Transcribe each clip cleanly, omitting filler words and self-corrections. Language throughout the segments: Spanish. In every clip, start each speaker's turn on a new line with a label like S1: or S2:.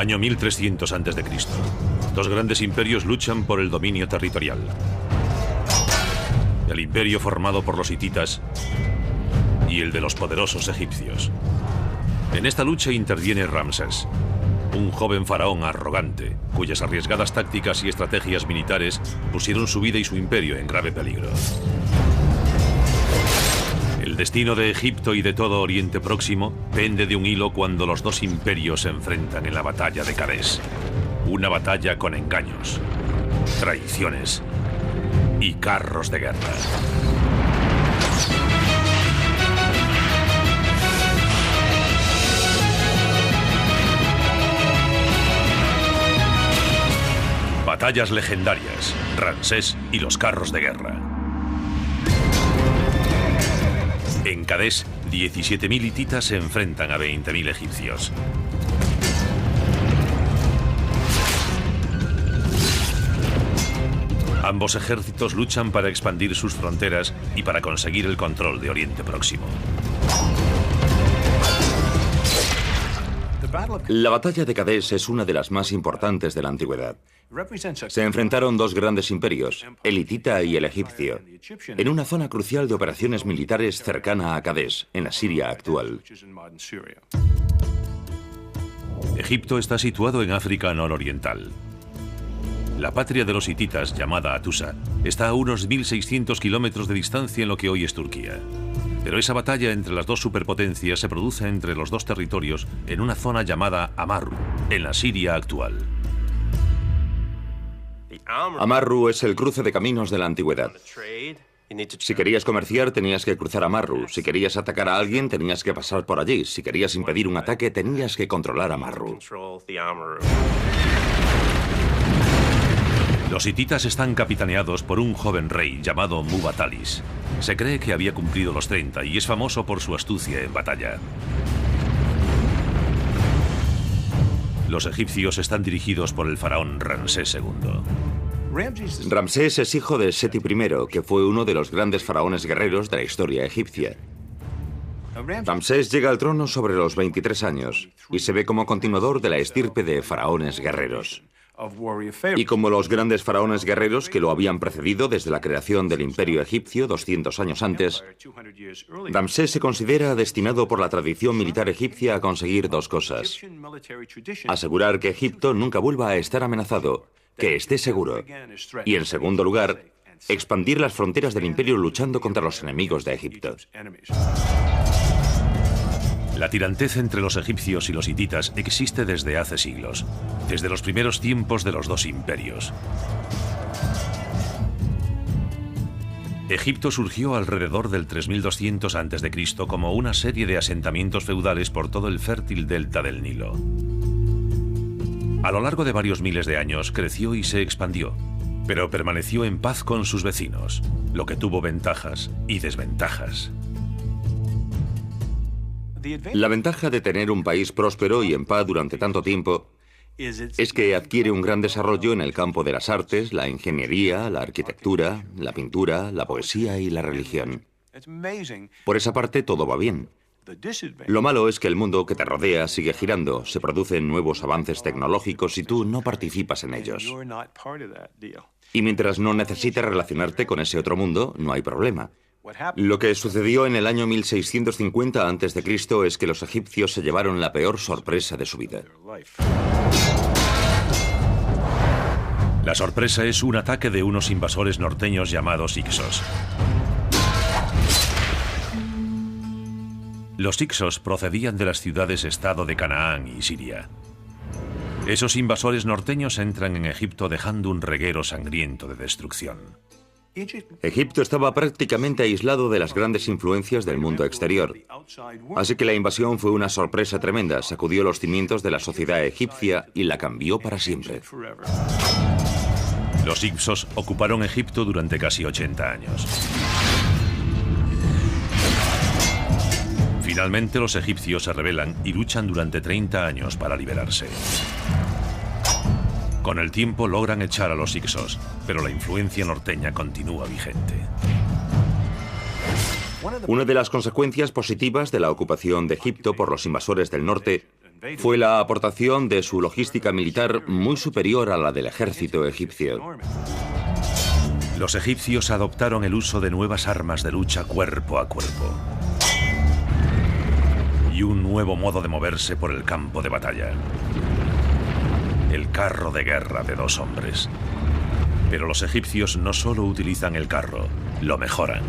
S1: Año 1300 a.C. Dos grandes imperios luchan por el dominio territorial. El imperio formado por los hititas y el de los poderosos egipcios. En esta lucha interviene Ramsés, un joven faraón arrogante, cuyas arriesgadas tácticas y estrategias militares pusieron su vida y su imperio en grave peligro. El destino de Egipto y de todo Oriente Próximo pende de un hilo cuando los dos imperios se enfrentan en la batalla de Cadés. Una batalla con engaños, traiciones y carros de guerra. Batallas legendarias, Ramsés y los carros de guerra. En Cadés, 17.000 hititas se enfrentan a 20.000 egipcios. Ambos ejércitos luchan para expandir sus fronteras y para conseguir el control de Oriente Próximo.
S2: La batalla de Cadés es una de las más importantes de la antigüedad. Se enfrentaron dos grandes imperios, el hitita y el egipcio, en una zona crucial de operaciones militares cercana a Cadés, en la Siria actual.
S1: Egipto está situado en África nororiental. La patria de los hititas, llamada Hattusa, está a unos 1.600 kilómetros de distancia en lo que hoy es Turquía. Pero esa batalla entre las dos superpotencias se produce entre los dos territorios en una zona llamada Amarru, en la Siria actual.
S2: Amarru es el cruce de caminos de la antigüedad. Si querías comerciar, tenías que cruzar Amarru. Si querías atacar a alguien, tenías que pasar por allí. Si querías impedir un ataque, tenías que controlar Amarru.
S1: Los hititas están capitaneados por un joven rey llamado Mubatalis. Se cree que había cumplido los 30 y es famoso por su astucia en batalla. Los egipcios están dirigidos por el faraón Ramsés II.
S2: Ramsés es hijo de Seti I, que fue uno de los grandes faraones guerreros de la historia egipcia. Ramsés llega al trono sobre los 23 años y se ve como continuador de la estirpe de faraones guerreros. Y como los grandes faraones guerreros que lo habían precedido desde la creación del imperio egipcio 200 años antes, Ramsés se considera destinado por la tradición militar egipcia a conseguir dos cosas: asegurar que Egipto nunca vuelva a estar amenazado, que esté seguro, y en segundo lugar, expandir las fronteras del imperio luchando contra los enemigos de Egipto.
S1: La tirantez entre los egipcios y los hititas existe desde hace siglos, desde los primeros tiempos de los dos imperios. Egipto surgió alrededor del 3200 a.C. como una serie de asentamientos feudales por todo el fértil delta del Nilo. A lo largo de varios miles de años creció y se expandió, pero permaneció en paz con sus vecinos, lo que tuvo ventajas y desventajas.
S2: La ventaja de tener un país próspero y en paz durante tanto tiempo es que adquiere un gran desarrollo en el campo de las artes, la ingeniería, la arquitectura, la pintura, la poesía y la religión. Por esa parte todo va bien. Lo malo es que el mundo que te rodea sigue girando, se producen nuevos avances tecnológicos y tú no participas en ellos. Y mientras no necesites relacionarte con ese otro mundo, no hay problema. Lo que sucedió en el año 1650 a.C. es que los egipcios se llevaron la peor sorpresa de su vida.
S1: La sorpresa es un ataque de unos invasores norteños llamados Hyksos. Los Hyksos procedían de las ciudades-estado de Canaán y Siria. Esos invasores norteños entran en Egipto dejando un reguero sangriento de destrucción.
S2: Egipto estaba prácticamente aislado de las grandes influencias del mundo exterior. Así que la invasión fue una sorpresa tremenda, sacudió los cimientos de la sociedad egipcia y la cambió para siempre.
S1: Los Hyksos ocuparon Egipto durante casi 80 años. Finalmente los egipcios se rebelan y luchan durante 30 años para liberarse. Con el tiempo logran echar a los Hyksos, pero la influencia norteña continúa vigente.
S2: Una de las consecuencias positivas de la ocupación de Egipto por los invasores del norte fue la aportación de su logística militar muy superior a la del ejército egipcio.
S1: Los egipcios adoptaron el uso de nuevas armas de lucha cuerpo a cuerpo y un nuevo modo de moverse por el campo de batalla. El carro de guerra de 2 hombres. Pero los egipcios no solo utilizan el carro, lo mejoran.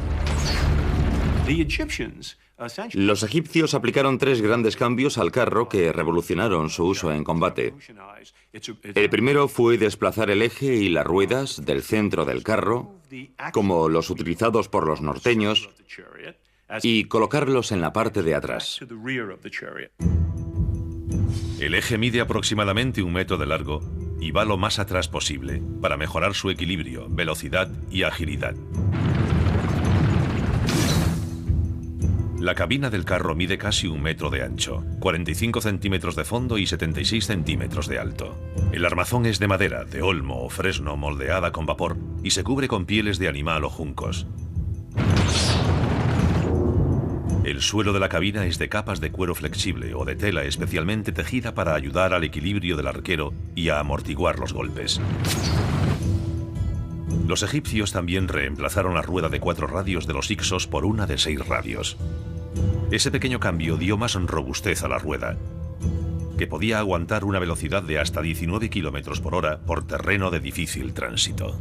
S2: Los egipcios aplicaron 3 grandes cambios al carro que revolucionaron su uso en combate. El primero fue desplazar el eje y las ruedas del centro del carro, como los utilizados por los norteños, y colocarlos en la parte de atrás.
S1: El eje mide aproximadamente 1 metro de largo y va lo más atrás posible para mejorar su equilibrio, velocidad y agilidad. La cabina del carro mide casi 1 metro de ancho, 45 centímetros de fondo y 76 centímetros de alto. El armazón es de madera, de olmo o fresno moldeada con vapor y se cubre con pieles de animal o juncos. El suelo de la cabina es de capas de cuero flexible o de tela especialmente tejida para ayudar al equilibrio del arquero y a amortiguar los golpes. Los egipcios también reemplazaron la rueda de 4 radios de los Hyksos por una de 6 radios. Ese pequeño cambio dio más robustez a la rueda, que podía aguantar una velocidad de hasta 19 kilómetros por hora por terreno de difícil tránsito.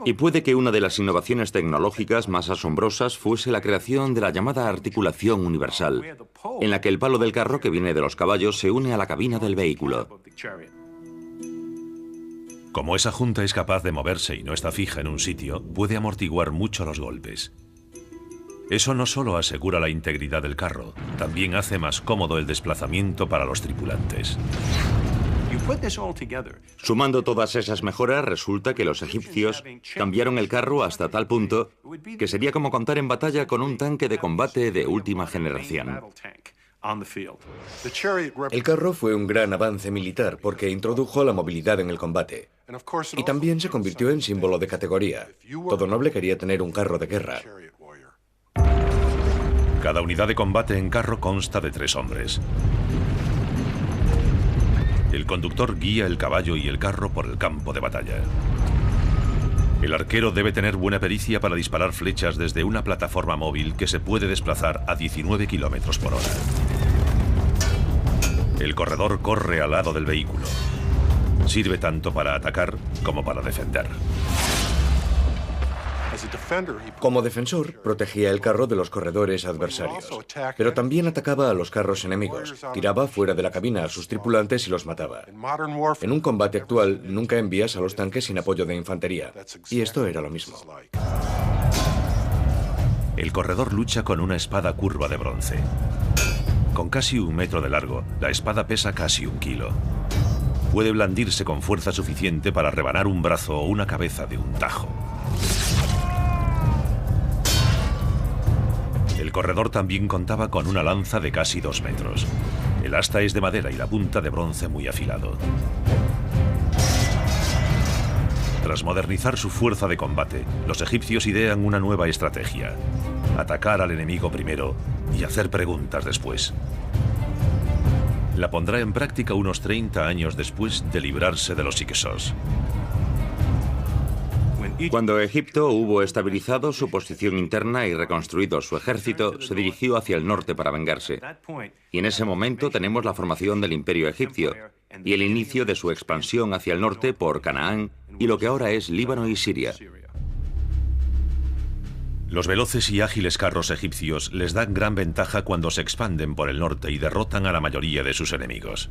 S2: Y puede que una de las innovaciones tecnológicas más asombrosas fuese la creación de la llamada articulación universal, en la que el palo del carro que viene de los caballos se une a la cabina del vehículo.
S1: Como esa junta es capaz de moverse y no está fija en un sitio, puede amortiguar mucho los golpes. Eso no solo asegura la integridad del carro, también hace más cómodo el desplazamiento para los tripulantes.
S2: Sumando todas esas mejoras, resulta que los egipcios cambiaron el carro hasta tal punto que sería como contar en batalla con un tanque de combate de última generación.
S3: El carro fue un gran avance militar porque introdujo la movilidad en el combate. Y también se convirtió en símbolo de categoría. Todo noble quería tener un carro de guerra.
S1: Cada unidad de combate en carro consta de 3 hombres. El conductor guía el caballo y el carro por el campo de batalla. El arquero debe tener buena pericia para disparar flechas desde una plataforma móvil que se puede desplazar a 19 kilómetros por hora. El corredor corre al lado del vehículo. Sirve tanto para atacar como para defender.
S3: Como defensor, protegía el carro de los corredores adversarios, pero también atacaba a los carros enemigos, tiraba fuera de la cabina a sus tripulantes y los mataba. En un combate actual, nunca envías a los tanques sin apoyo de infantería, y esto era lo mismo.
S1: El corredor lucha con una espada curva de bronce. Con casi 1 metro de largo, la espada pesa casi 1 kilo. Puede blandirse con fuerza suficiente para rebanar un brazo o una cabeza de un tajo. El corredor también contaba con una lanza de casi 2 metros. El asta es de madera y la punta de bronce muy afilado. Tras modernizar su fuerza de combate, los egipcios idean una nueva estrategia: atacar al enemigo primero y hacer preguntas después. La pondrá en práctica unos 30 años después de librarse de los Hyksos.
S2: Cuando Egipto hubo estabilizado su posición interna y reconstruido su ejército, se dirigió hacia el norte para vengarse. Y en ese momento tenemos la formación del Imperio egipcio y el inicio de su expansión hacia el norte por Canaán y lo que ahora es Líbano y Siria.
S1: Los veloces y ágiles carros egipcios les dan gran ventaja cuando se expanden por el norte y derrotan a la mayoría de sus enemigos.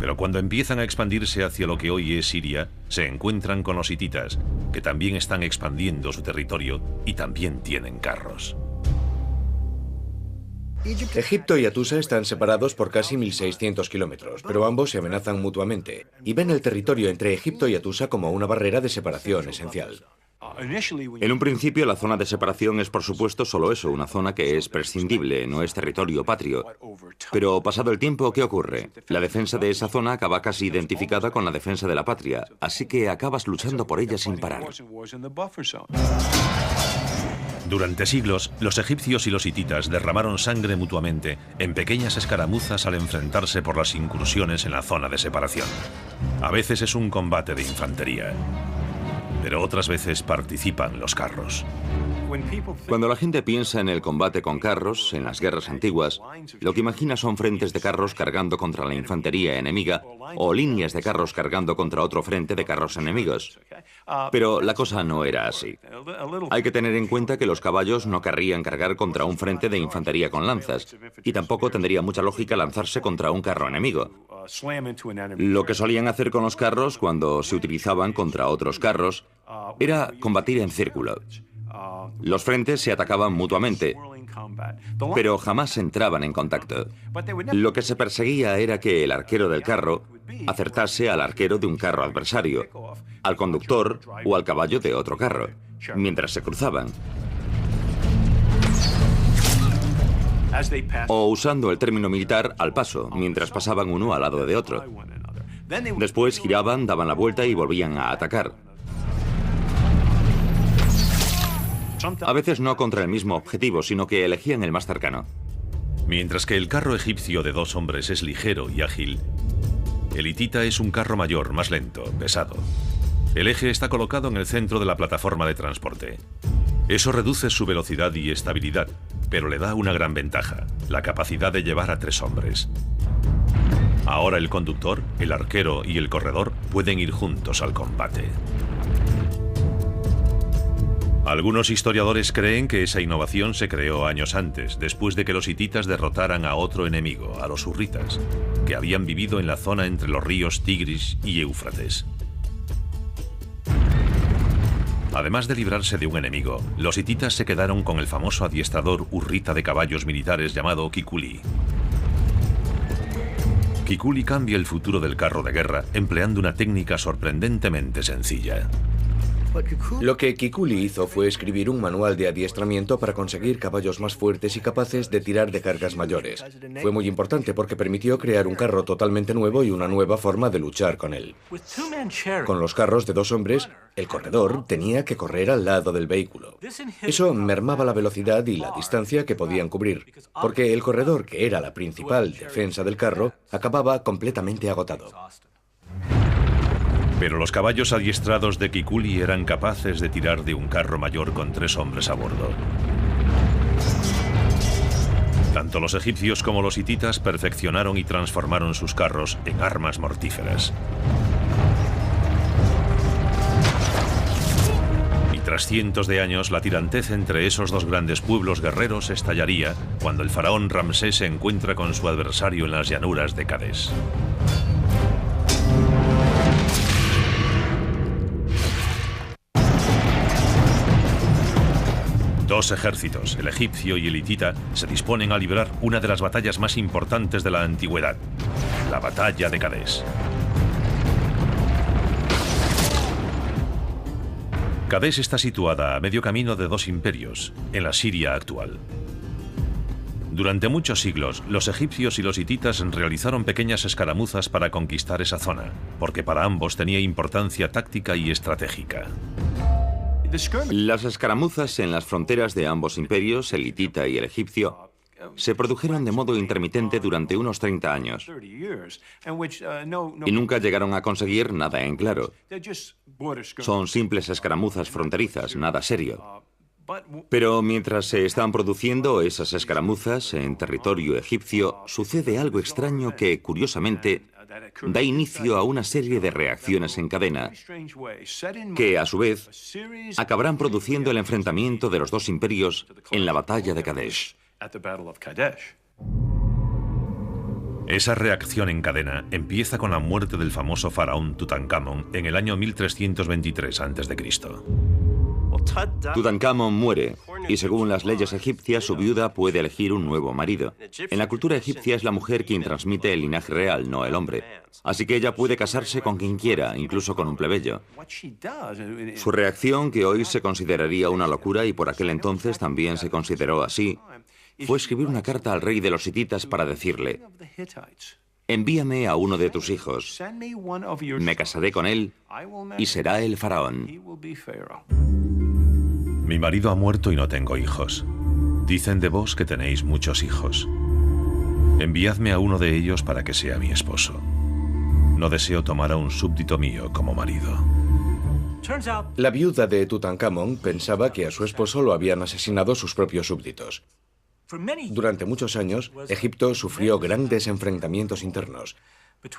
S1: Pero cuando empiezan a expandirse hacia lo que hoy es Siria, se encuentran con los hititas, que también están expandiendo su territorio y también tienen carros.
S3: Egipto y Atusa están separados por casi 1.600 kilómetros, pero ambos se amenazan mutuamente y ven el territorio entre Egipto y Atusa como una barrera de separación esencial.
S2: En un principio, la zona de separación es, por supuesto, solo eso, una zona que es prescindible, no es territorio patrio. Pero pasado el tiempo, ¿qué ocurre? La defensa de esa zona acaba casi identificada con la defensa de la patria, así que acabas luchando por ella sin parar.
S1: Durante siglos, los egipcios y los hititas derramaron sangre mutuamente en pequeñas escaramuzas al enfrentarse por las incursiones en la zona de separación. A veces es un combate de infantería, pero otras veces participan los carros.
S2: Cuando la gente piensa en el combate con carros, en las guerras antiguas, lo que imagina son frentes de carros cargando contra la infantería enemiga o líneas de carros cargando contra otro frente de carros enemigos. Pero la cosa no era así. Hay que tener en cuenta que los caballos no querrían cargar contra un frente de infantería con lanzas, y tampoco tendría mucha lógica lanzarse contra un carro enemigo. Lo que solían hacer con los carros cuando se utilizaban contra otros carros era combatir en círculo. Los frentes se atacaban mutuamente, pero jamás entraban en contacto. Lo que se perseguía era que el arquero del carro acertase al arquero de un carro adversario, al conductor o al caballo de otro carro, mientras se cruzaban. O usando el término militar, al paso, mientras pasaban uno al lado de otro. Después giraban, daban la vuelta y volvían a atacar. A veces no contra el mismo objetivo, sino que elegían el más cercano.
S1: Mientras que el carro egipcio de 2 hombres es ligero y ágil, el hitita es un carro mayor, más lento, pesado. El eje está colocado en el centro de la plataforma de transporte. Eso reduce su velocidad y estabilidad, pero le da una gran ventaja, la capacidad de llevar a 3 hombres. Ahora el conductor, el arquero y el corredor pueden ir juntos al combate. Algunos historiadores creen que esa innovación se creó años antes, después de que los hititas derrotaran a otro enemigo, a los hurritas, que habían vivido en la zona entre los ríos Tigris y Éufrates. Además de librarse de un enemigo, los hititas se quedaron con el famoso adiestrador hurrita de caballos militares llamado Kikuli. Kikuli cambia el futuro del carro de guerra empleando una técnica sorprendentemente sencilla.
S3: Lo que Kikuli hizo fue escribir un manual de adiestramiento para conseguir caballos más fuertes y capaces de tirar de cargas mayores. Fue muy importante porque permitió crear un carro totalmente nuevo y una nueva forma de luchar con él. Con los carros de 2 hombres, el corredor tenía que correr al lado del vehículo. Eso mermaba la velocidad y la distancia que podían cubrir, porque el corredor, que era la principal defensa del carro, acababa completamente agotado.
S1: Pero los caballos adiestrados de Kikuli eran capaces de tirar de un carro mayor con 3 hombres a bordo. Tanto los egipcios como los hititas perfeccionaron y transformaron sus carros en armas mortíferas. Y tras cientos de años, la tirantez entre esos 2 grandes pueblos guerreros estallaría cuando el faraón Ramsés se encuentra con su adversario en las llanuras de Kadesh. Dos ejércitos, el egipcio y el hitita, se disponen a librar una de las batallas más importantes de la antigüedad, la batalla de Kadesh. Kadesh está situada a medio camino de 2 imperios, en la Siria actual. Durante muchos siglos, los egipcios y los hititas realizaron pequeñas escaramuzas para conquistar esa zona, porque para ambos tenía importancia táctica y estratégica.
S2: Las escaramuzas en las fronteras de ambos imperios, el hitita y el egipcio, se produjeron de modo intermitente durante unos 30 años y nunca llegaron a conseguir nada en claro. Son simples escaramuzas fronterizas, nada serio. Pero mientras se están produciendo esas escaramuzas en territorio egipcio, sucede algo extraño que, curiosamente, da inicio a una serie de reacciones en cadena que, a su vez, acabarán produciendo el enfrentamiento de los 2 imperios en la batalla de Kadesh.
S1: Esa reacción en cadena empieza con la muerte del famoso faraón Tutankamón en el año 1323 a.C.
S2: Tutankamón muere, y según las leyes egipcias, su viuda puede elegir un nuevo marido. En la cultura egipcia es la mujer quien transmite el linaje real, no el hombre. Así que ella puede casarse con quien quiera, incluso con un plebeyo. Su reacción, que hoy se consideraría una locura y por aquel entonces también se consideró así, fue escribir una carta al rey de los hititas para decirle: envíame a uno de tus hijos, me casaré con él y será el faraón.
S1: Mi marido ha muerto y no tengo hijos. Dicen de vos que tenéis muchos hijos. Enviadme a uno de ellos para que sea mi esposo. No deseo tomar a un súbdito mío como marido.
S3: La viuda de Tutankamón pensaba que a su esposo lo habían asesinado sus propios súbditos. Durante muchos años, Egipto sufrió grandes enfrentamientos internos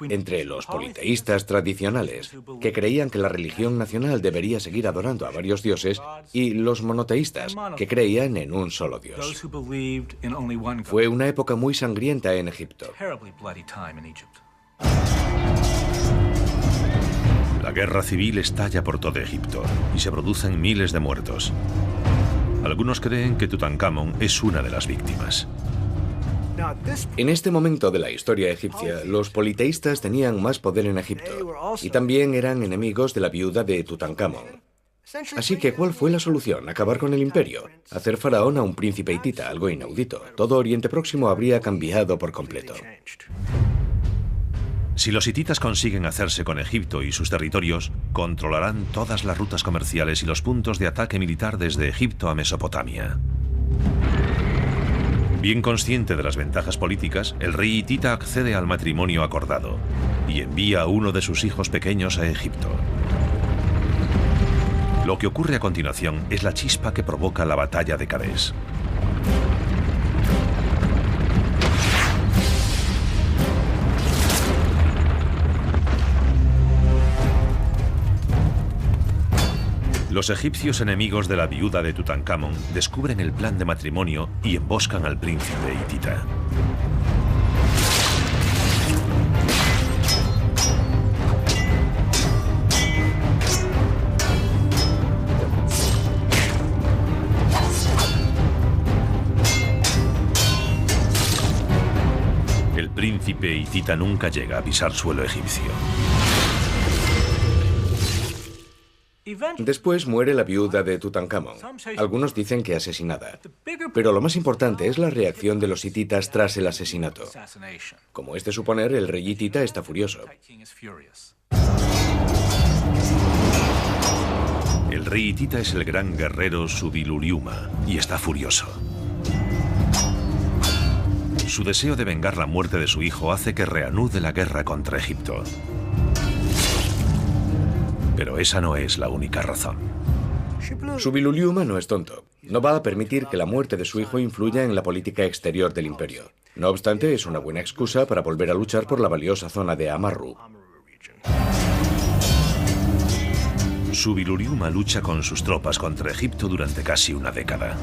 S3: entre los politeístas tradicionales, que creían que la religión nacional debería seguir adorando a varios dioses, y los monoteístas, que creían en un solo dios. Fue una época muy sangrienta en Egipto.
S1: La guerra civil estalla por todo Egipto y se producen miles de muertos. Algunos creen que Tutankamón es una de las víctimas.
S3: En este momento de la historia egipcia, los politeístas tenían más poder en Egipto y también eran enemigos de la viuda de Tutankamón. Así que, ¿cuál fue la solución? ¿Acabar con el imperio? ¿Hacer faraón a un príncipe hitita? Algo inaudito. Todo Oriente Próximo habría cambiado por completo.
S1: Si los hititas consiguen hacerse con Egipto y sus territorios, controlarán todas las rutas comerciales y los puntos de ataque militar desde Egipto a Mesopotamia. Bien consciente de las ventajas políticas, el rey hitita accede al matrimonio acordado y envía a uno de sus hijos pequeños a Egipto. Lo que ocurre a continuación es la chispa que provoca la batalla de Cadés. Los egipcios enemigos de la viuda de Tutankamón descubren el plan de matrimonio y emboscan al príncipe hitita. El príncipe hitita nunca llega a pisar suelo egipcio.
S3: Después muere la viuda de Tutankamón. Algunos dicen que asesinada. Pero lo más importante es la reacción de los hititas tras el asesinato. Como es de suponer, el rey hitita está furioso.
S1: El rey hitita es el gran guerrero Subiluriuma y está furioso. Su deseo de vengar la muerte de su hijo hace que reanude la guerra contra Egipto. Pero esa no es la única razón.
S3: Subiluriuma no es tonto. No va a permitir que la muerte de su hijo influya en la política exterior del imperio. No obstante, es una buena excusa para volver a luchar por la valiosa zona de Amarru.
S1: Subiluriuma lucha con sus tropas contra Egipto durante casi una década.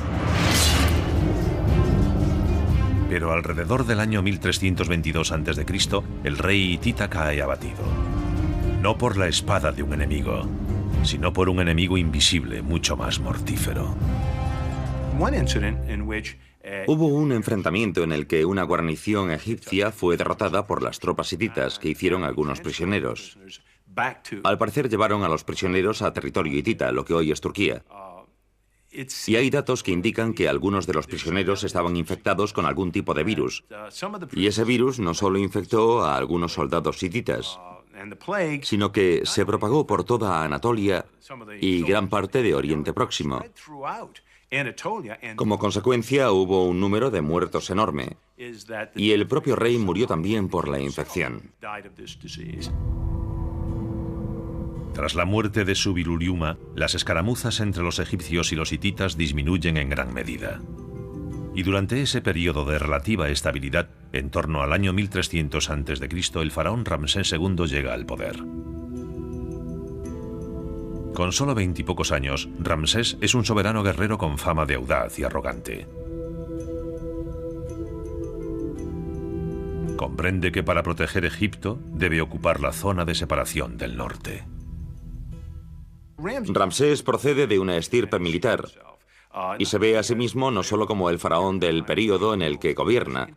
S1: Pero alrededor del año 1322 a.C., el rey hitita cae abatido. No por la espada de un enemigo, sino por un enemigo invisible mucho más mortífero.
S2: Hubo un enfrentamiento en el que una guarnición egipcia fue derrotada por las tropas hititas, que hicieron algunos prisioneros. Al parecer llevaron a los prisioneros a territorio hitita, lo que hoy es Turquía. Y hay datos que indican que algunos de los prisioneros estaban infectados con algún tipo de virus. Y ese virus no solo infectó a algunos soldados hititas, sino que se propagó por toda Anatolia y gran parte de Oriente Próximo. Como consecuencia, hubo un número de muertos enorme, y el propio rey murió también por la infección.
S1: Tras la muerte de Subiluriuma, las escaramuzas entre los egipcios y los hititas disminuyen en gran medida. Y durante ese periodo de relativa estabilidad, en torno al año 1300 a.C., el faraón Ramsés II llega al poder. Con solo 20 y pocos años, Ramsés es un soberano guerrero con fama de audaz y arrogante. Comprende que para proteger Egipto debe ocupar la zona de separación del norte.
S2: Ramsés procede de una estirpe militar y se ve a sí mismo no solo como el faraón del período en el que gobierna,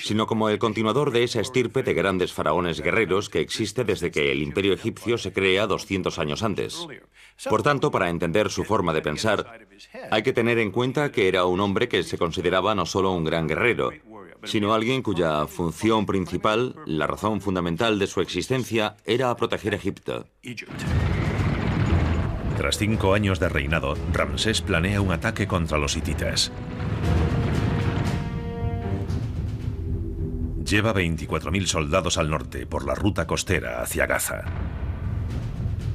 S2: sino como el continuador de esa estirpe de grandes faraones guerreros que existe desde que el imperio egipcio se crea 200 años antes. Por tanto, para entender su forma de pensar, hay que tener en cuenta que era un hombre que se consideraba no solo un gran guerrero, sino alguien cuya función principal, la razón fundamental de su existencia, era proteger Egipto.
S1: Tras 5 años de reinado, Ramsés planea un ataque contra los hititas. Lleva 24.000 soldados al norte por la ruta costera hacia Gaza.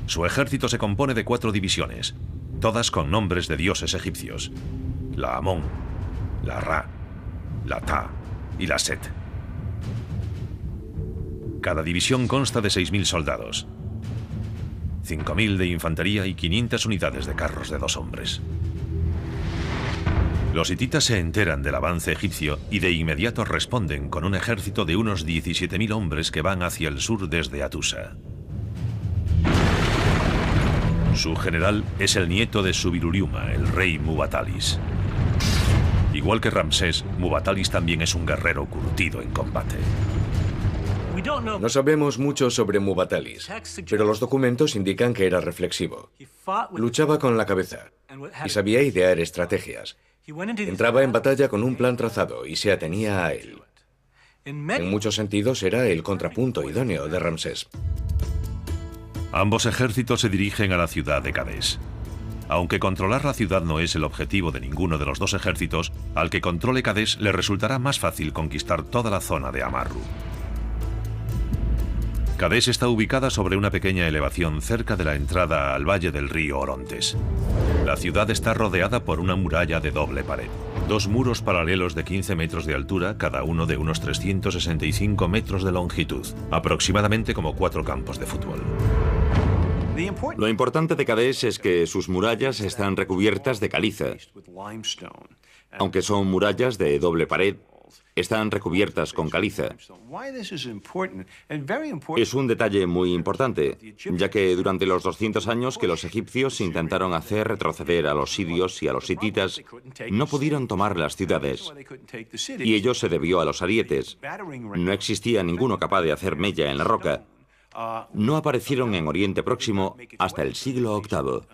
S1: Su ejército se compone de 4 divisiones, todas con nombres de dioses egipcios: la Amón, la Ra, la Ta y la Set. Cada división consta de 6.000 soldados, 5.000 de infantería y 500 unidades de carros de 2 hombres. Los hititas se enteran del avance egipcio y de inmediato responden con un ejército de unos 17.000 hombres que van hacia el sur desde Atusa. Su general es el nieto de Subiruriuma, el rey Mubatalis. Igual que Ramsés, Mubatalis también es un guerrero curtido en combate.
S3: No sabemos mucho sobre Mubatalis, pero los documentos indican que era reflexivo. Luchaba con la cabeza y sabía idear estrategias. Entraba en batalla con un plan trazado y se atenía a él. En muchos sentidos era el contrapunto idóneo de Ramsés.
S1: Ambos ejércitos se dirigen a la ciudad de Kadesh. Aunque controlar la ciudad no es el objetivo de ninguno de los dos ejércitos, al que controle Kadesh le resultará más fácil conquistar toda la zona de Amarru. Kadesh está ubicada sobre una pequeña elevación cerca de la entrada al valle del río Orontes. La ciudad está rodeada por una muralla de doble pared. 2 muros paralelos de 15 metros de altura, cada uno de unos 365 metros de longitud, aproximadamente como 4 campos de fútbol.
S2: Lo importante de Kadesh es que sus murallas están recubiertas de caliza. Aunque son murallas de doble pared, están recubiertas con caliza. Es un detalle muy importante, ya que durante los 200 años que los egipcios intentaron hacer retroceder a los sirios y a los hititas, no pudieron tomar las ciudades. Y ello se debió a los arietes. No existía ninguno capaz de hacer mella en la roca. No aparecieron en Oriente Próximo hasta el siglo VIII.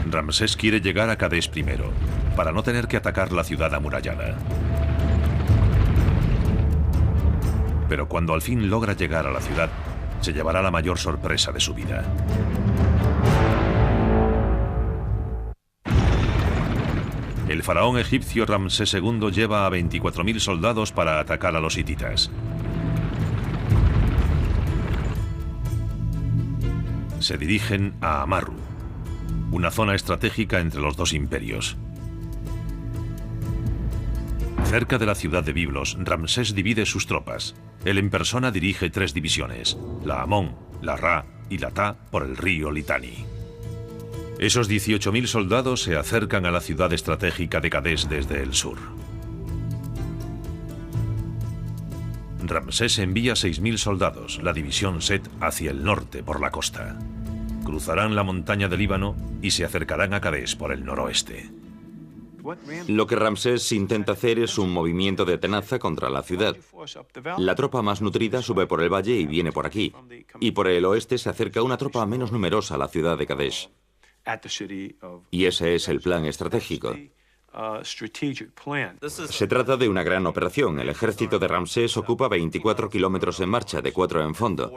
S1: Ramsés quiere llegar a Kadesh primero, para no tener que atacar la ciudad amurallada. Pero cuando al fin logra llegar a la ciudad, se llevará la mayor sorpresa de su vida. El faraón egipcio Ramsés II lleva a 24.000 soldados para atacar a los hititas. Se dirigen a Amarru, una zona estratégica entre los dos imperios. Cerca de la ciudad de Biblos, Ramsés divide sus tropas. Él en persona dirige 3 divisiones, la Amón, la Ra y la Ta, por el río Litani. Esos 18.000 soldados se acercan a la ciudad estratégica de Kadesh desde el sur. Ramsés envía 6.000 soldados, la división Set, hacia el norte por la costa. Cruzarán la montaña del Líbano y se acercarán a Kadesh por el noroeste.
S2: Lo que Ramsés intenta hacer es un movimiento de tenaza contra la ciudad. La tropa más nutrida sube por el valle y viene por aquí. Y por el oeste se acerca una tropa menos numerosa a la ciudad de Kadesh. Y ese es el plan estratégico. Se trata de una gran operación. El ejército de Ramsés ocupa 24 kilómetros en marcha, de 4 en fondo.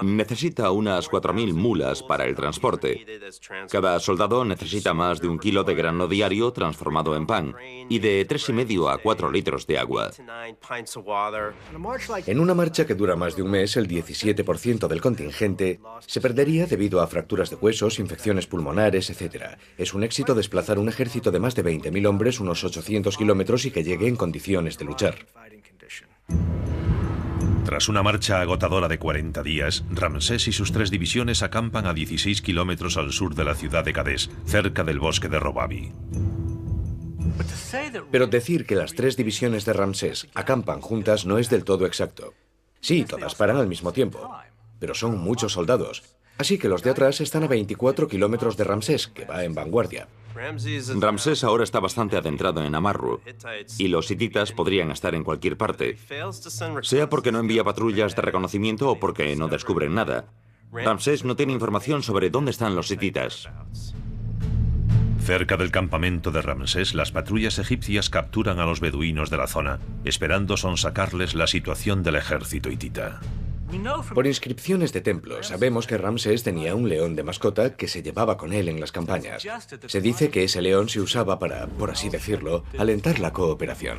S2: Necesita unas 4.000 mulas para el transporte. Cada soldado necesita más de 1 kilo de grano diario transformado en pan y de 3,5 a 4 litros de agua.
S3: En una marcha que dura más de un mes, el 17% del contingente se perdería debido a fracturas de huesos, infecciones pulmonares, etc. Es un éxito desplazar un ejército de más de 20.000 hombres unos 800 kilómetros y que llegue en condiciones de luchar.
S1: Tras una marcha agotadora de 40 días, Ramsés y sus 3 divisiones acampan a 16 kilómetros al sur de la ciudad de Kadesh, cerca del bosque de Robabi.
S3: Pero decir que las 3 divisiones de Ramsés acampan juntas no es del todo exacto. Sí, todas paran al mismo tiempo, pero son muchos soldados. Así que los de atrás están a 24 kilómetros de Ramsés, que va en vanguardia.
S2: Ramsés ahora está bastante adentrado en Amarru, y los hititas podrían estar en cualquier parte, sea porque no envía patrullas de reconocimiento o porque no descubren nada. Ramsés no tiene información sobre dónde están los hititas.
S1: Cerca del campamento de Ramsés, las patrullas egipcias capturan a los beduinos de la zona, esperando sonsacarles la situación del ejército hitita.
S3: Por inscripciones de templos sabemos que Ramsés tenía un león de mascota que se llevaba con él en las campañas. Se dice que ese león se usaba para, por así decirlo, alentar la cooperación.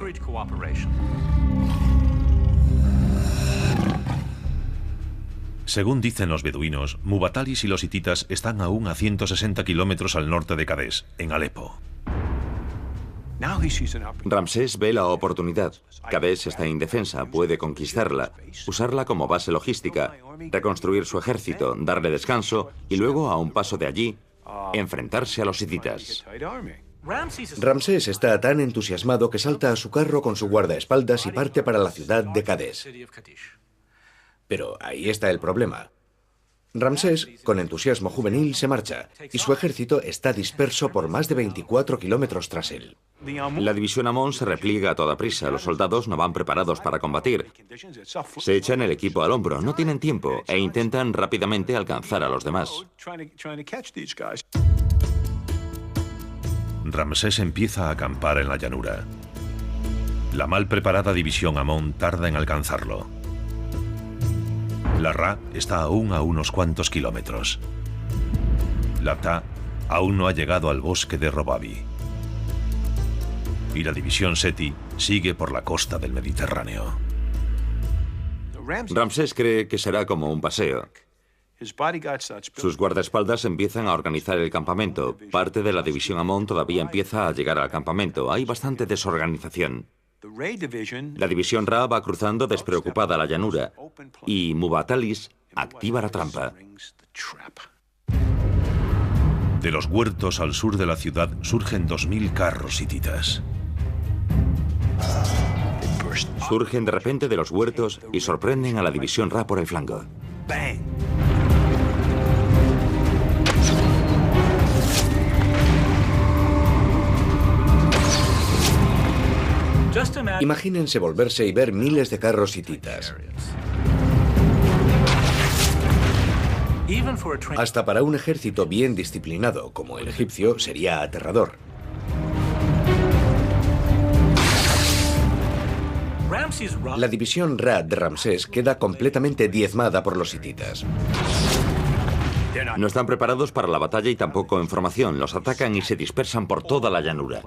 S1: Según dicen los beduinos, Mubatalis y los hititas están aún a 160 kilómetros al norte de Cadés, en Alepo.
S2: Ramsés ve la oportunidad. Cadés está indefensa, puede conquistarla, usarla como base logística, reconstruir su ejército, darle descanso y luego, a un paso de allí, enfrentarse a los hititas.
S3: Ramsés está tan entusiasmado que salta a su carro con su guardaespaldas y parte para la ciudad de Cadés. Pero ahí está el problema. Ramsés, con entusiasmo juvenil, se marcha, y su ejército está disperso por más de 24 kilómetros tras él.
S2: La división Amón se repliega a toda prisa. Los soldados no van preparados para combatir. Se echan el equipo al hombro, no tienen tiempo, e intentan rápidamente alcanzar a los demás.
S1: Ramsés empieza a acampar en la llanura. La mal preparada división Amón tarda en alcanzarlo. La Ra está aún a unos cuantos kilómetros. La Ta aún no ha llegado al bosque de Robavi. Y la división Seti sigue por la costa del Mediterráneo.
S2: Ramsés cree que será como un paseo. Sus guardaespaldas empiezan a organizar el campamento. Parte de la división Amón todavía empieza a llegar al campamento. Hay bastante desorganización. La división Ra va cruzando despreocupada la llanura y Mubatalis activa la trampa.
S1: De los huertos al sur de la ciudad surgen 2000 carros hititas.
S2: Surgen de repente de los huertos y sorprenden a la división Ra por el flanco.
S3: Imagínense volverse y ver miles de carros hititas. Hasta para un ejército bien disciplinado como el egipcio sería aterrador. La división Ra de Ramsés queda completamente diezmada por los hititas.
S2: No están preparados para la batalla y tampoco en formación. Los atacan y se dispersan por toda la llanura.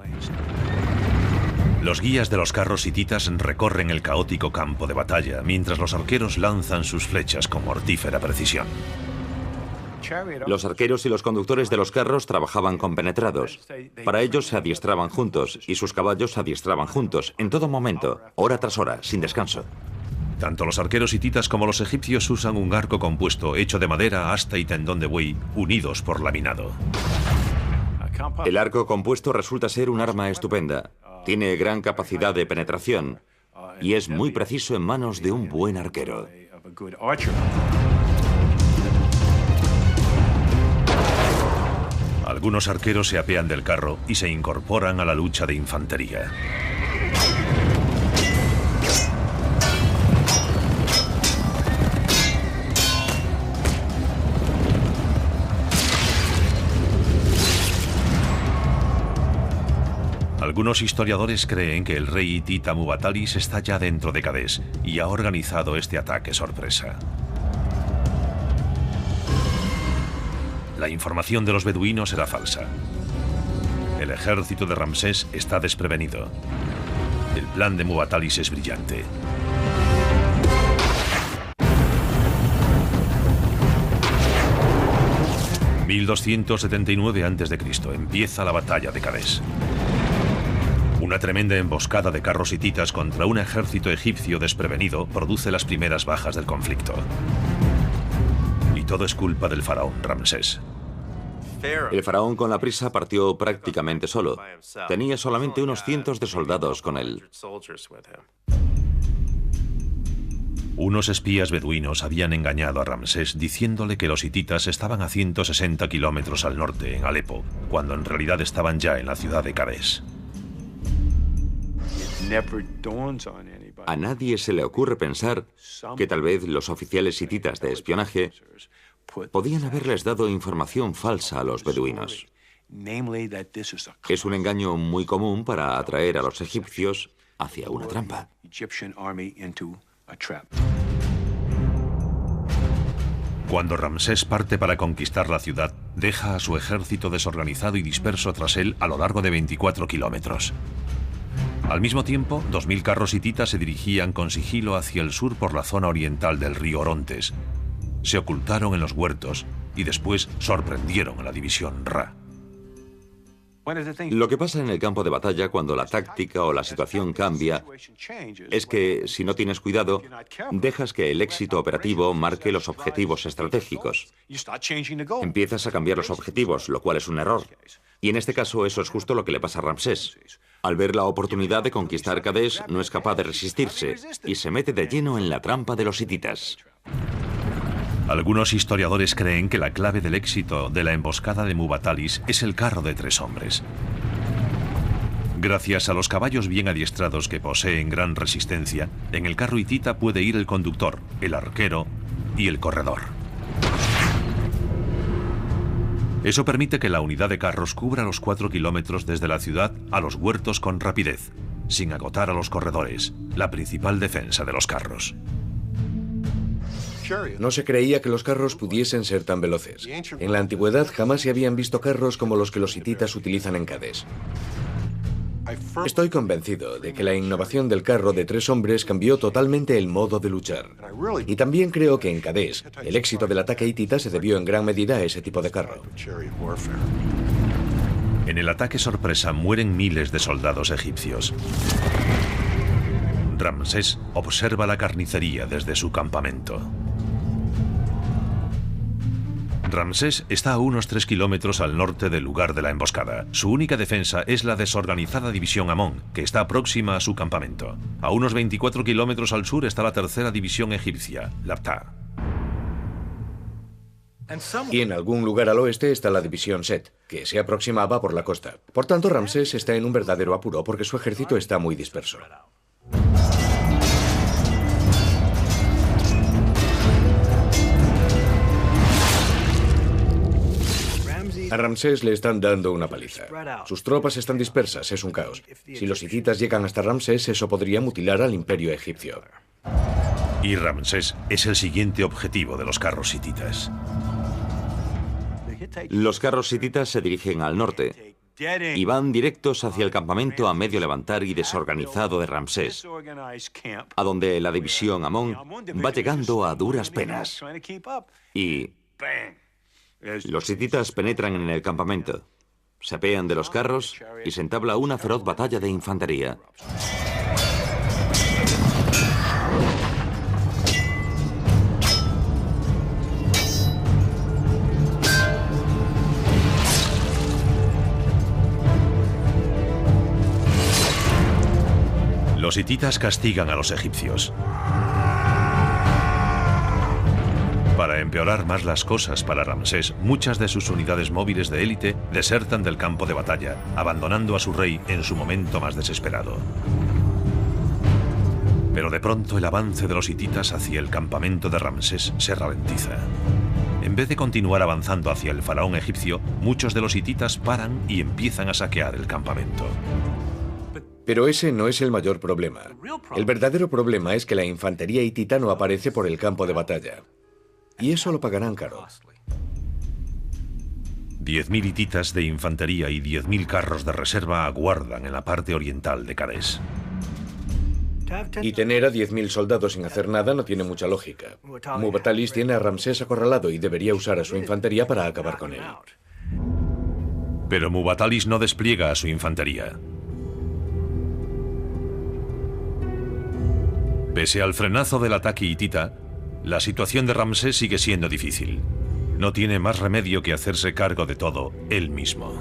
S1: Los guías de los carros hititas recorren el caótico campo de batalla, mientras los arqueros lanzan sus flechas con mortífera precisión.
S2: Los arqueros y los conductores de los carros trabajaban compenetrados. Para ellos se adiestraban juntos y sus caballos se adiestraban juntos, en todo momento, hora tras hora, sin descanso.
S1: Tanto los arqueros hititas como los egipcios usan un arco compuesto hecho de madera, asta y tendón de buey, unidos por laminado.
S2: El arco compuesto resulta ser un arma estupenda. Tiene gran capacidad de penetración y es muy preciso en manos de un buen arquero.
S1: Algunos arqueros se apean del carro y se incorporan a la lucha de infantería. Algunos historiadores creen que el rey hitita Mubatalis está ya dentro de Cadés y ha organizado este ataque sorpresa. La información de los beduinos era falsa. El ejército de Ramsés está desprevenido. El plan de Mubatalis es brillante. En 1279 a.C. empieza la batalla de Cadés. Una tremenda emboscada de carros hititas contra un ejército egipcio desprevenido produce las primeras bajas del conflicto. Y todo es culpa del faraón Ramsés.
S2: El faraón con la prisa partió prácticamente solo. Tenía solamente unos cientos de soldados con él.
S1: Unos espías beduinos habían engañado a Ramsés diciéndole que los hititas estaban a 160 kilómetros al norte, en Alepo, cuando en realidad estaban ya en la ciudad de Cadés.
S2: A nadie se le ocurre pensar que tal vez los oficiales hititas de espionaje podían haberles dado información falsa a los beduinos. Es un engaño muy común para atraer a los egipcios hacia una trampa.
S1: Cuando Ramsés parte para conquistar la ciudad, deja a su ejército desorganizado y disperso tras él a lo largo de 24 kilómetros. Al mismo tiempo, 2000 carros hititas se dirigían con sigilo hacia el sur por la zona oriental del río Orontes. Se ocultaron en los huertos y después sorprendieron a la división Ra.
S2: Lo que pasa en el campo de batalla cuando la táctica o la situación cambia es que, si no tienes cuidado, dejas que el éxito operativo marque los objetivos estratégicos. Empiezas a cambiar los objetivos, lo cual es un error. Y en este caso eso es justo lo que le pasa a Ramsés. Al ver la oportunidad de conquistar Kadesh, no es capaz de resistirse y se mete de lleno en la trampa de los hititas.
S1: Algunos historiadores creen que la clave del éxito de la emboscada de Mubatalis es el carro de 3 hombres. Gracias a los caballos bien adiestrados que poseen gran resistencia, en el carro hitita puede ir el conductor, el arquero y el corredor. Eso permite que la unidad de carros cubra los 4 kilómetros desde la ciudad a los huertos con rapidez, sin agotar a los corredores, la principal defensa de los carros.
S3: No se creía que los carros pudiesen ser tan veloces. En la antigüedad jamás se habían visto carros como los que los hititas utilizan en Kadesh. Estoy convencido de que la innovación del carro de 3 hombres cambió totalmente el modo de luchar. Y también creo que en Kadesh el éxito del ataque hitita se debió en gran medida a ese tipo de carro.
S1: En el ataque sorpresa mueren miles de soldados egipcios. Ramsés observa la carnicería desde su campamento. Ramsés está a unos 3 kilómetros al norte del lugar de la emboscada. Su única defensa es la desorganizada división Amón, que está próxima a su campamento. A unos 24 kilómetros al sur está la tercera división egipcia, Labta.
S3: Y en algún lugar al oeste está la división Set, que se aproximaba por la costa. Por tanto, Ramsés está en un verdadero apuro porque su ejército está muy disperso. A Ramsés le están dando una paliza. Sus tropas están dispersas, es un caos. Si los hititas llegan hasta Ramsés, eso podría mutilar al imperio egipcio.
S1: Y Ramsés es el siguiente objetivo de los carros hititas.
S2: Los carros hititas se dirigen al norte y van directos hacia el campamento a medio levantar y desorganizado de Ramsés, a donde la división Amón va llegando a duras penas. Y los hititas penetran en el campamento, se apean de los carros y se entabla una feroz batalla de infantería.
S1: Los hititas castigan a los egipcios. Para empeorar más las cosas para Ramsés, muchas de sus unidades móviles de élite desertan del campo de batalla, abandonando a su rey en su momento más desesperado. Pero de pronto el avance de los hititas hacia el campamento de Ramsés se ralentiza. En vez de continuar avanzando hacia el faraón egipcio, muchos de los hititas paran y empiezan a saquear el campamento.
S3: Pero ese no es el mayor problema. El verdadero problema es que la infantería hitita no aparece por el campo de batalla. Y eso lo pagarán caro.
S1: 10.000 hititas de infantería y 10.000 carros de reserva aguardan en la parte oriental de Kadesh.
S3: Y tener a 10.000 soldados sin hacer nada no tiene mucha lógica. Mubatalis tiene a Ramsés acorralado y debería usar a su infantería para acabar con él.
S1: Pero Mubatalis no despliega a su infantería. Pese al frenazo del ataque hitita, la situación de Ramsés sigue siendo difícil. No tiene más remedio que hacerse cargo de todo él mismo.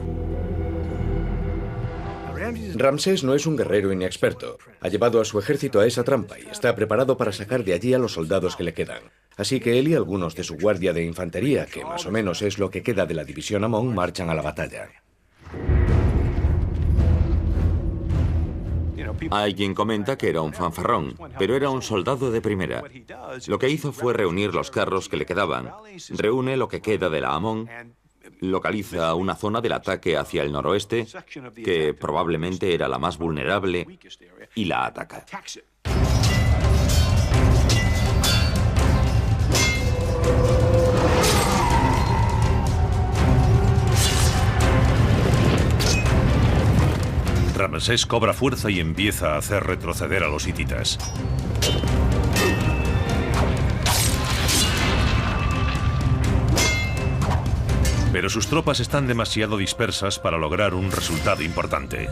S3: Ramsés no es un guerrero inexperto. Ha llevado a su ejército a esa trampa y está preparado para sacar de allí a los soldados que le quedan. Así que él y algunos de su guardia de infantería, que más o menos es lo que queda de la división Amón, marchan a la batalla.
S2: Hay quien comenta que era un fanfarrón, pero era un soldado de primera. Lo que hizo fue reunir los carros que le quedaban, reúne lo que queda de la Amón, localiza una zona del ataque hacia el noroeste, que probablemente era la más vulnerable, y la ataca.
S1: Ramsés cobra fuerza y empieza a hacer retroceder a los hititas. Pero sus tropas están demasiado dispersas para lograr un resultado importante.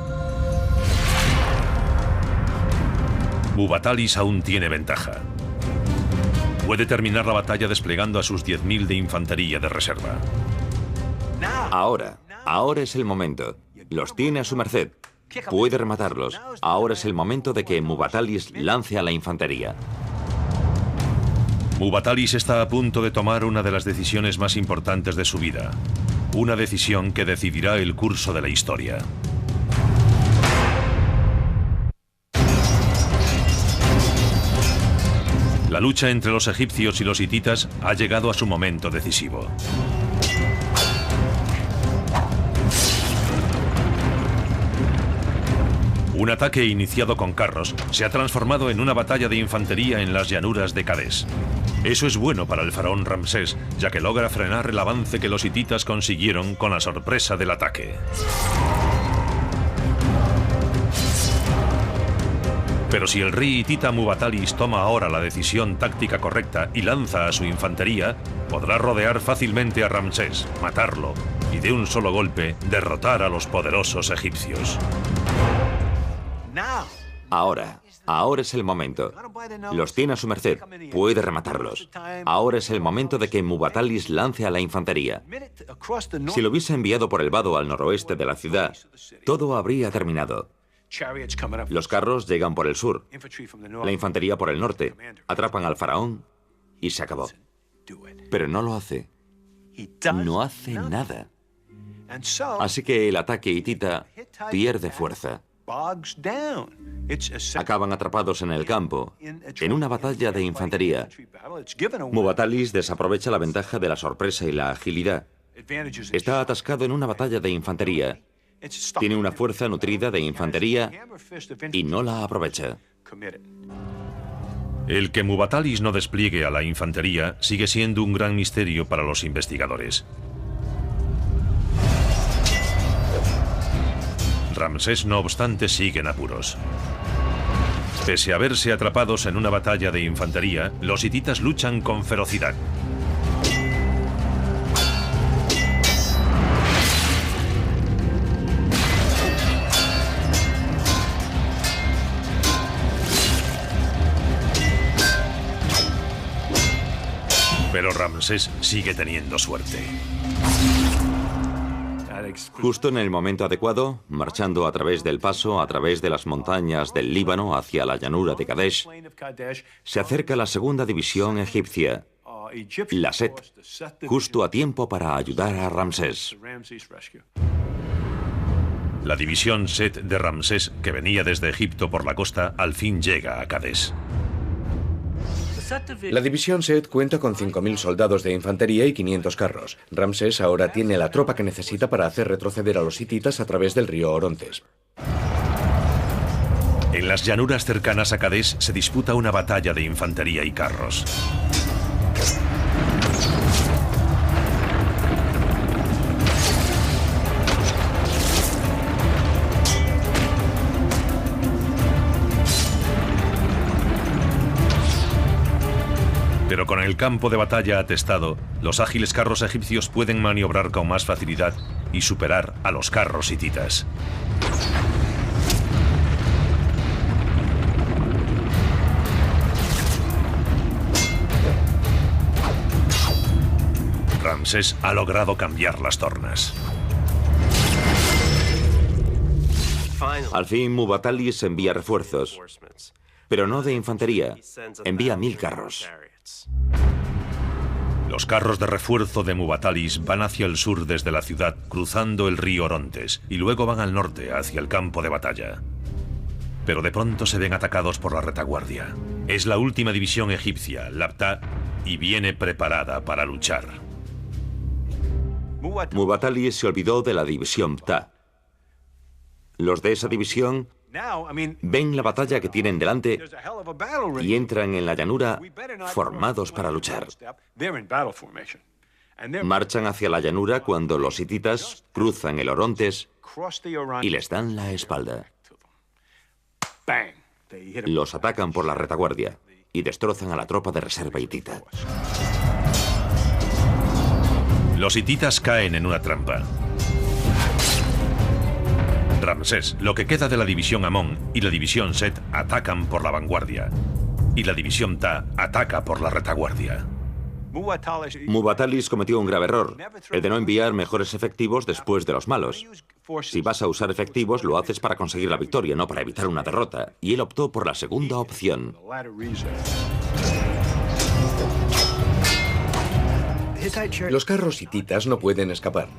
S1: Muwatallis aún tiene ventaja. Puede terminar la batalla desplegando a sus 10.000 de infantería de reserva.
S2: Ahora es el momento. Los tiene a su merced. Puede rematarlos. Ahora es el momento de que Muwatallis lance a la infantería.
S1: Muwatallis está a punto de tomar una de las decisiones más importantes de su vida. Una decisión que decidirá el curso de la historia. La lucha entre los egipcios y los hititas ha llegado a su momento decisivo. Un ataque iniciado con carros se ha transformado en una batalla de infantería en las llanuras de Kadesh. Eso es bueno para el faraón Ramsés, ya que logra frenar el avance que los hititas consiguieron con la sorpresa del ataque. Pero si el rey hitita Muwatallis toma ahora la decisión táctica correcta y lanza a su infantería, podrá rodear fácilmente a Ramsés, matarlo y de un solo golpe derrotar a los poderosos egipcios.
S2: Ahora es el momento. Los tiene a su merced. Puede rematarlos. Ahora es el momento de que Muwatallis lance a la infantería. Si lo hubiese enviado por el vado al noroeste de la ciudad, todo habría terminado. Los carros llegan por el sur, la infantería por el norte, atrapan al faraón y se acabó. Pero no lo hace. No hace nada. Así que el ataque hitita pierde fuerza. Acaban atrapados en el campo, en una batalla de infantería. Muwatallis desaprovecha la ventaja de la sorpresa y la agilidad. Está atascado en una batalla de infantería. Tiene una fuerza nutrida de infantería y no la aprovecha.
S1: El que Muwatallis no despliegue a la infantería sigue siendo un gran misterio para los investigadores. Ramsés, no obstante, sigue en apuros. Pese a verse atrapados en una batalla de infantería, los hititas luchan con ferocidad. Pero Ramsés sigue teniendo suerte.
S2: Justo en el momento adecuado, marchando a través del paso, a través de las montañas del Líbano hacia la llanura de Kadesh, se acerca la segunda división egipcia, la Set, justo a tiempo para ayudar a Ramsés.
S1: La división Set de Ramsés, que venía desde Egipto por la costa, al fin llega a Kadesh.
S3: La división Set cuenta con 5.000 soldados de infantería y 500 carros. Ramsés ahora tiene la tropa que necesita para hacer retroceder a los hititas a través del río Orontes.
S1: En las llanuras cercanas a Kadesh se disputa una batalla de infantería y carros. Pero con el campo de batalla atestado, los ágiles carros egipcios pueden maniobrar con más facilidad y superar a los carros hititas. Ramsés ha logrado cambiar las tornas.
S2: Al fin, Muwatallis envía refuerzos, pero no de infantería. Envía 1.000 carros.
S1: Los carros de refuerzo de Muwatallis van hacia el sur desde la ciudad, cruzando el río Orontes, y luego van al norte, hacia el campo de batalla. Pero de pronto se ven atacados por la retaguardia. Es la última división egipcia, la Ptah, y viene preparada para luchar.
S2: Muwatallis se olvidó de la división Ptah. Los de esa división ven la batalla que tienen delante y entran en la llanura formados para luchar. Marchan hacia la llanura cuando los hititas cruzan el Orontes y les dan la espalda. Los atacan por la retaguardia y destrozan a la tropa de reserva hitita.
S1: Los hititas caen en una trampa. Ramsés, lo que queda de la división Amón y la división Set atacan por la vanguardia. Y la división Ta ataca por la retaguardia.
S2: Muwatallis cometió un grave error, el de no enviar mejores efectivos después de los malos. Si vas a usar efectivos, lo haces para conseguir la victoria, no para evitar una derrota. Y él optó por la segunda opción.
S3: Los carros hititas no pueden escapar.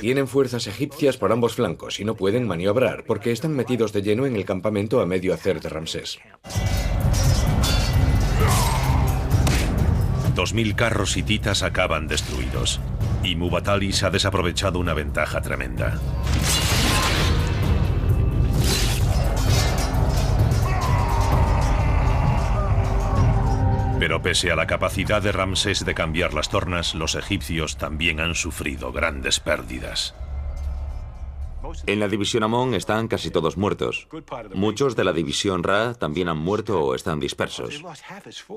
S3: Tienen fuerzas egipcias por ambos flancos y no pueden maniobrar porque están metidos de lleno en el campamento a medio hacer de Ramsés.
S1: 2000 carros hititas acaban destruidos. Y Muwatallis ha desaprovechado una ventaja tremenda. Pero pese a la capacidad de Ramsés de cambiar las tornas, los egipcios también han sufrido grandes pérdidas.
S2: En la división Amón están casi todos muertos. Muchos de la división Ra también han muerto o están dispersos.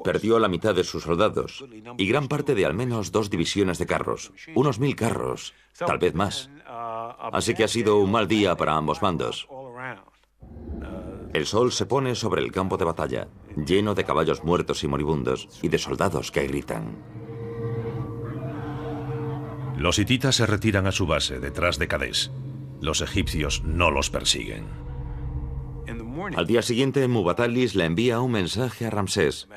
S2: Perdió la mitad de sus soldados y gran parte de al menos 2 divisiones de carros. Unos 1000 carros, tal vez más. Así que ha sido un mal día para ambos bandos. El sol se pone sobre el campo de batalla, lleno de caballos muertos y moribundos, y de soldados que gritan.
S1: Los hititas se retiran a su base, detrás de Cadés. Los egipcios no los persiguen.
S2: Al día siguiente, Muwatallis le envía un mensaje a Ramsés.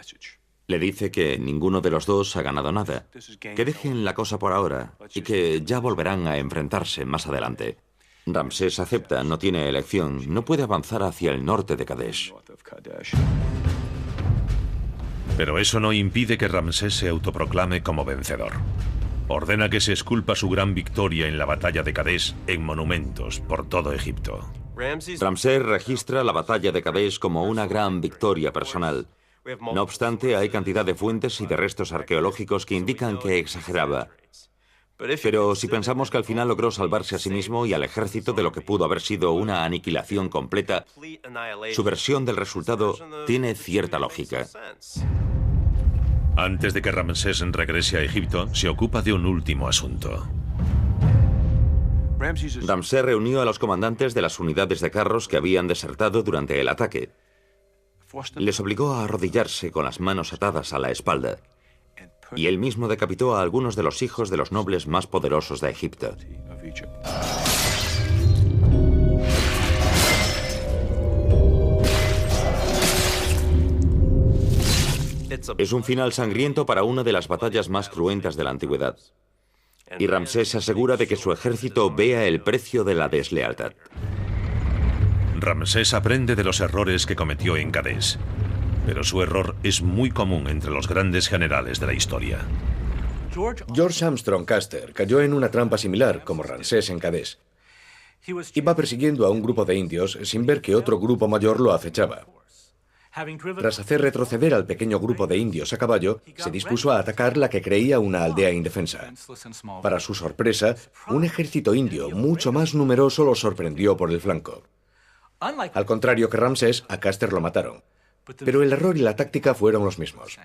S2: Le dice que ninguno de los dos ha ganado nada, que dejen la cosa por ahora y que ya volverán a enfrentarse más adelante. Ramsés acepta, no tiene elección, no puede avanzar hacia el norte de Kadesh.
S1: Pero eso no impide que Ramsés se autoproclame como vencedor. Ordena que se esculpa su gran victoria en la batalla de Kadesh en monumentos por todo Egipto.
S2: Ramsés registra la batalla de Kadesh como una gran victoria personal. No obstante, hay cantidad de fuentes y de restos arqueológicos que indican que exageraba. Pero si pensamos que al final logró salvarse a sí mismo y al ejército de lo que pudo haber sido una aniquilación completa, su versión del resultado tiene cierta lógica.
S1: Antes de que Ramsés regrese a Egipto, se ocupa de un último asunto.
S2: Ramsés reunió a los comandantes de las unidades de carros que habían desertado durante el ataque. Les obligó a arrodillarse con las manos atadas a la espalda. Y él mismo decapitó a algunos de los hijos de los nobles más poderosos de Egipto. Es un final sangriento para una de las batallas más cruentas de la antigüedad. Y Ramsés se asegura de que su ejército vea el precio de la deslealtad.
S1: Ramsés aprende de los errores que cometió en Kadesh. Pero su error es muy común entre los grandes generales de la historia.
S3: George Armstrong Custer cayó en una trampa similar, como Ramsés en Kadesh. Iba persiguiendo a un grupo de indios sin ver que otro grupo mayor lo acechaba. Tras hacer retroceder al pequeño grupo de indios a caballo, se dispuso a atacar la que creía una aldea indefensa. Para su sorpresa, un ejército indio mucho más numeroso lo sorprendió por el flanco. Al contrario que Ramsés, a Custer lo mataron. Pero el error y la táctica fueron los mismos.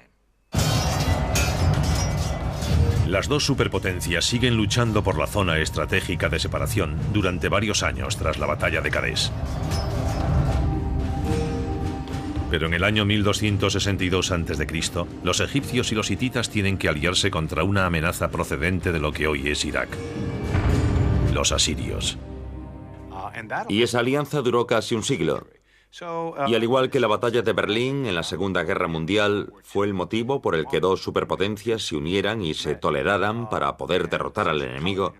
S1: Las dos superpotencias siguen luchando por la zona estratégica de separación durante varios años tras la batalla de Kadesh. Pero en el año 1262 a.C., los egipcios y los hititas tienen que aliarse contra una amenaza procedente de lo que hoy es Irak: los asirios.
S2: Y esa alianza duró casi un siglo. Y al igual que la batalla de Berlín en la Segunda Guerra Mundial, fue el motivo por el que dos superpotencias se unieran y se toleraran para poder derrotar al enemigo,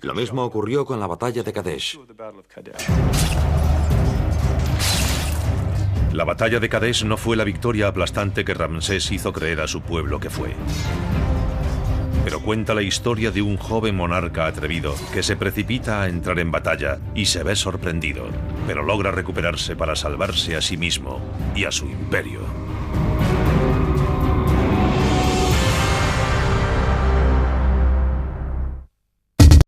S2: lo mismo ocurrió con la batalla de Kadesh.
S1: La batalla de Kadesh no fue la victoria aplastante que Ramsés hizo creer a su pueblo que fue. Pero cuenta la historia de un joven monarca atrevido que se precipita a entrar en batalla y se ve sorprendido, pero logra recuperarse para salvarse a sí mismo y a su imperio.